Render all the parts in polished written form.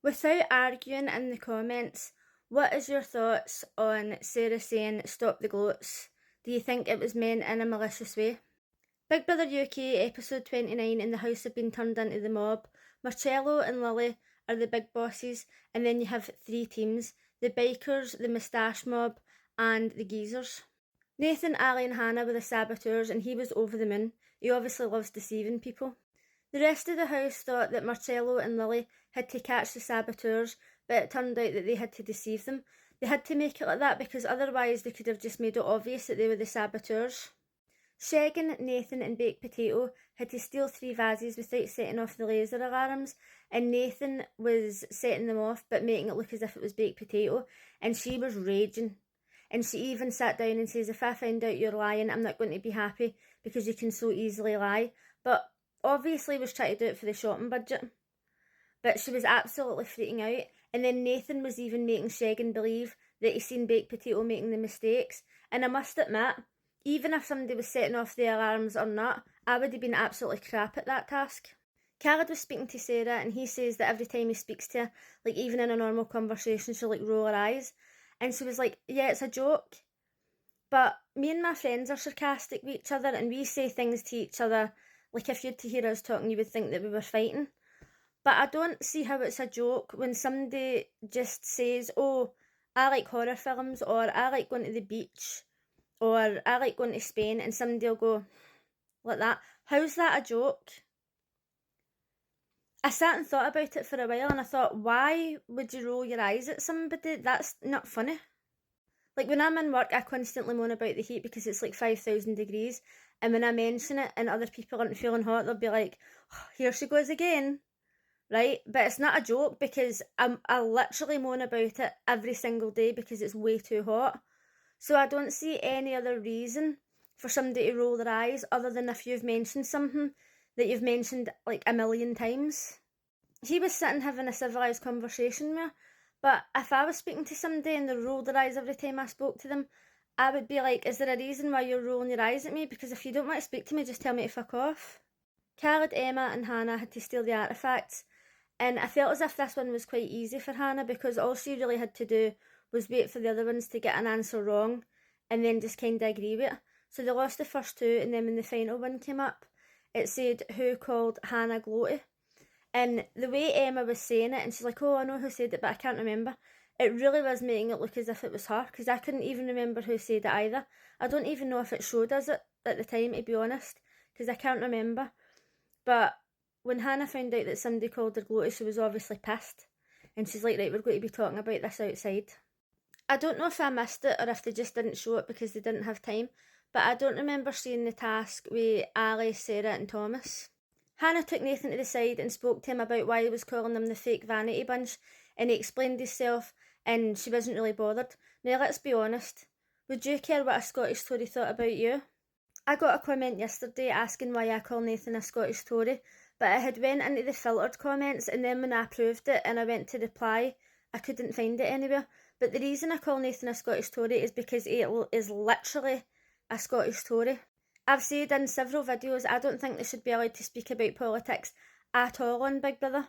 Without arguing in the comments, what is your thoughts on Sarah saying stop the gloats? Do you think it was meant in a malicious way? Big Brother UK episode 29 and the house have been turned into the mob. Marcello and Lily are the big bosses, and then you have three teams: the bikers, the moustache mob, and the geezers. Nathan, Ali and Hannah were the saboteurs, and he was over the moon. He obviously loves deceiving people. The rest of the house thought that Marcello and Lily had to catch the saboteurs, but it turned out that they had to deceive them. They had to make it like that because otherwise they could have just made it obvious that they were the saboteurs. Shagan, Nathan and Baked Potato had to steal 3 vases without setting off the laser alarms, and Nathan was setting them off but making it look as if it was Baked Potato, and she was raging. And she even sat down and says, if I find out you're lying, I'm not going to be happy because you can so easily lie. But obviously was trying to do it for the shopping budget. But she was absolutely freaking out. And then Nathan was even making Shagan believe that he seen Baked Potato making the mistakes. And I must admit, even if somebody was setting off the alarms or not, I would have been absolutely crap at that task. Khaled was speaking to Sarah and he says that every time he speaks to her, like even in a normal conversation, she'll like roll her eyes. And she was like, yeah, it's a joke. But me and my friends are sarcastic with each other and we say things to each other. Like if you'd to hear us talking, you would think that we were fighting. But I don't see how it's a joke when somebody just says, oh, I like horror films, or I like going to the beach, or I like going to Spain, and somebody will go like that. How's that a joke? I sat and thought about it for a while and I thought, why would you roll your eyes at somebody? That's not funny. Like when I'm in work, I constantly moan about the heat because it's like 5,000 degrees. And when I mention it and other people aren't feeling hot, they'll be like, oh, here she goes again. Right? But it's not a joke because I literally moan about it every single day because it's way too hot. So I don't see any other reason for somebody to roll their eyes other than if you've mentioned something that you've mentioned like a million times. He was sitting having a civilised conversation with her, but if I was speaking to somebody and they rolled their eyes every time I spoke to them, I would be like, is there a reason why you're rolling your eyes at me? Because if you don't want to speak to me, just tell me to fuck off. Khaled, Emma and Hannah had to steal the artefacts, and I felt as if this one was quite easy for Hannah because all she really had to do was wait for the other ones to get an answer wrong and then just kind of agree with it. So they lost the first 2, and then when the final one came up, it said who called Hannah gloaty. And the way Emma was saying it, and she's like, oh, I know who said it, but I can't remember. It really was making it look as if it was her, because I couldn't even remember who said it either. I don't even know if it showed us it at the time, to be honest, because I can't remember. But when Hannah found out that somebody called her gloaty, she was obviously pissed. And she's like, right, we're going to be talking about this outside. I don't know if I missed it or if they just didn't show it because they didn't have time, but I don't remember seeing the task with Ali, Sarah and Thomas. Hannah took Nathan to the side and spoke to him about why he was calling them the fake vanity bunch, and he explained himself and she wasn't really bothered. Now let's be honest, would you care what a Scottish Tory thought about you? I got a comment yesterday asking why I call Nathan a Scottish Tory, but I had went into the filtered comments and then when I approved it and I went to reply, I couldn't find it anywhere. But the reason I call Nathan a Scottish Tory is because he is literally a Scottish Tory. I've said in several videos I don't think they should be allowed to speak about politics at all on Big Brother.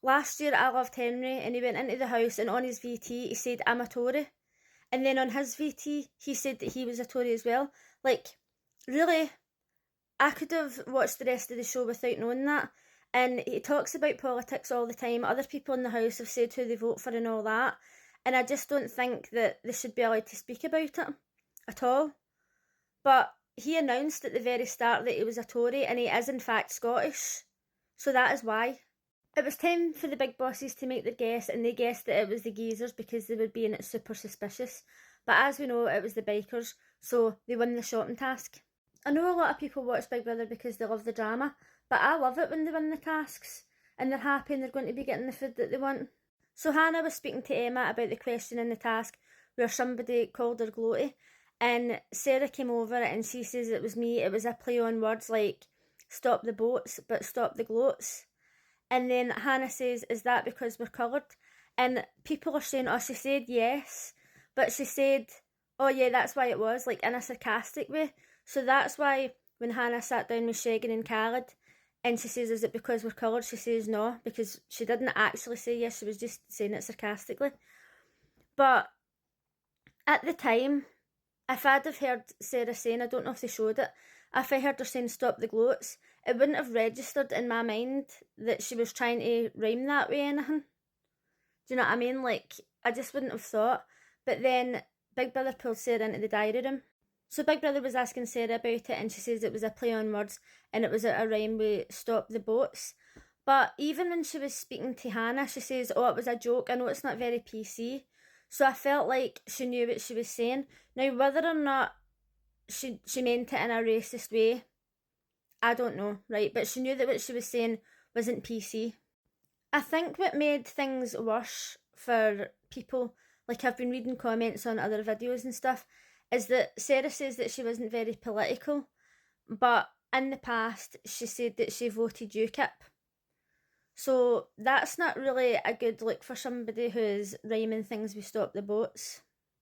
Last year I loved Henry and he went into the house and on his VT he said I'm a Tory. And then on his VT he said that he was a Tory as well. Like, really? I could have watched the rest of the show without knowing that. And he talks about politics all the time. Other people in the house have said who they vote for and all that. And I just don't think that they should be allowed to speak about it at all. But he announced at the very start that he was a Tory and he is in fact Scottish. So that is why. It was time for the big bosses to make their guess and they guessed that it was the geezers because they were being super suspicious. But as we know, it was the bikers, so they won the shopping task. I know a lot of people watch Big Brother because they love the drama, but I love it when they win the tasks and they're happy and they're going to be getting the food that they want. So Hannah was speaking to Emma about the question in the task where somebody called her gloaty, and Sarah came over and she says it was me. It was a play on words like stop the boats but stop the gloats. And then Hannah says, is that because we're coloured? And people are saying, oh, she said yes, but she said, oh yeah, that's why it was, like in a sarcastic way. So that's why when Hannah sat down with Shagan and Khaled And she says, is it because we're coloured? She says no, because she didn't actually say yes, she was just saying it sarcastically. But at the time, if I'd have heard Sarah saying, I don't know if they showed it, if I heard her saying stop the gloats, it wouldn't have registered in my mind that she was trying to rhyme that way anything. Do you know what I mean? Like, I just wouldn't have thought. But then Big Brother pulled Sarah into the diary room. So Big Brother was asking Sarah about it, and she says it was a play on words and it was a rhyme with stop the boats. But even when she was speaking to Hannah, she says, oh, it was a joke. I know it's not very PC. So I felt like she knew what she was saying. Now, whether or not she meant it in a racist way, I don't know, right? But she knew that what she was saying wasn't PC. I think what made things worse for people, like I've been reading comments on other videos and stuff, is that Sarah says that she wasn't very political, but in the past she said that she voted UKIP. So that's not really a good look for somebody who's rhyming things with stop the boats.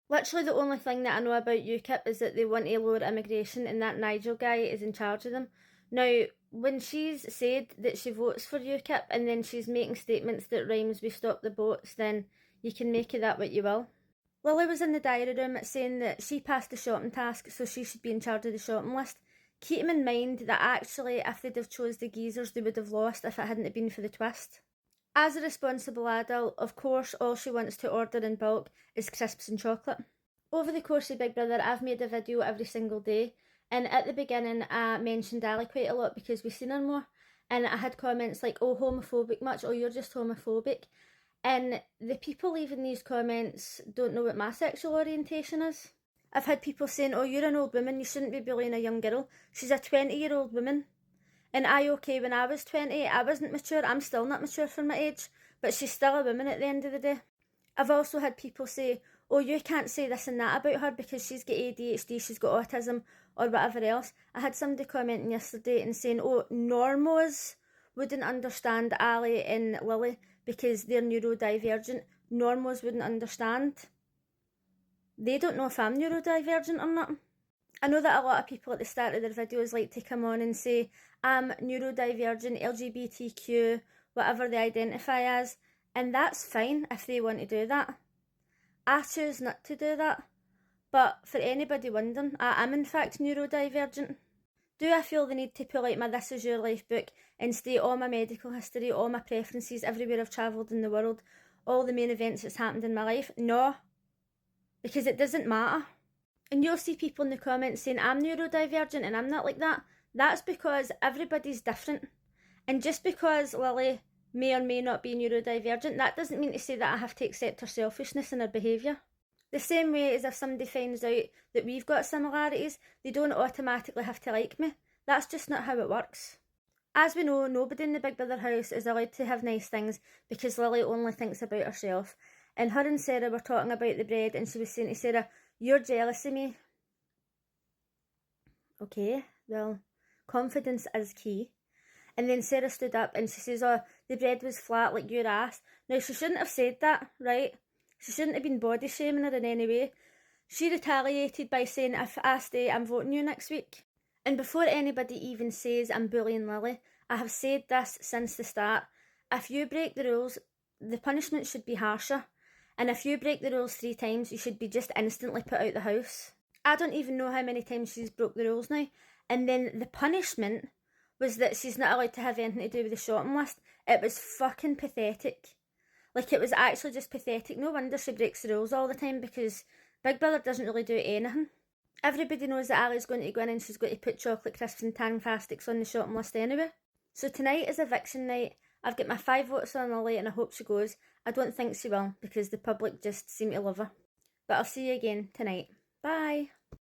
Literally the only thing that I know about UKIP is that they want to lower immigration and that Nigel guy is in charge of them. Now, when she's said that she votes for UKIP and then she's making statements that rhymes with stop the boats, then you can make of that what you will. Lily was in the diary room saying that she passed the shopping task, so she should be in charge of the shopping list. Keep in mind that actually, if they'd have chose the geezers, they would have lost if it hadn't been for the twist. As a responsible adult, of course, all she wants to order in bulk is crisps and chocolate. Over the course of Big Brother, I've made a video every single day, and at the beginning I mentioned Ali quite a lot because we've seen her more, and I had comments like, oh, homophobic much, oh, you're just homophobic. And the people leaving these comments don't know what my sexual orientation is. I've had people saying, oh, you're an old woman, you shouldn't be bullying a young girl. She's a 20-year-old woman. And when I was 20, I wasn't mature. I'm still not mature for my age, but she's still a woman at the end of the day. I've also had people say, oh, you can't say this and that about her because she's got ADHD, she's got autism, or whatever else. I had somebody commenting yesterday and saying, oh, normos wouldn't understand Ali and Lily because they're neurodivergent. Normos wouldn't understand. They don't know if I'm neurodivergent or not. I know that a lot of people at the start of their videos like to come on and say, I'm neurodivergent, LGBTQ, whatever they identify as, and that's fine if they want to do that. I choose not to do that, but for anybody wondering, I am in fact neurodivergent. Do I feel the need to pull out my This Is Your Life book and state all my medical history, all my preferences, everywhere I've travelled in the world, all the main events that's happened in my life? No, because it doesn't matter. And you'll see people in the comments saying I'm neurodivergent and I'm not like that. That's because everybody's different. And just because Lily may or may not be neurodivergent, that doesn't mean to say that I have to accept her selfishness and her behaviour. The same way as if somebody finds out that we've got similarities, they don't automatically have to like me. That's just not how it works. As we know, nobody in the Big Brother house is allowed to have nice things because Lily only thinks about herself. And her and Sarah were talking about the bread and she was saying to Sarah, you're jealous of me. Okay, well, confidence is key. And then Sarah stood up and she says, oh, the bread was flat like your ass. Now, she shouldn't have said that, right? She shouldn't have been body shaming her in any way. She retaliated by saying, if I stay, I'm voting you next week. And before anybody even says I'm bullying Lily, I have said this since the start. If you break the rules, the punishment should be harsher. And if you break the rules 3 times, you should be just instantly put out the house. I don't even know how many times she's broke the rules now. And then the punishment was that she's not allowed to have anything to do with the shopping list. It was fucking pathetic. Like, it was actually just pathetic. No wonder she breaks the rules all the time because Big Brother doesn't really do anything. Everybody knows that Ali's going to go in and she's going to put chocolate crisps and Tangfastics on the shopping list anyway. So tonight is eviction night. I've got my 5 votes on Lily and I hope she goes. I don't think she will because the public just seem to love her. But I'll see you again tonight. Bye.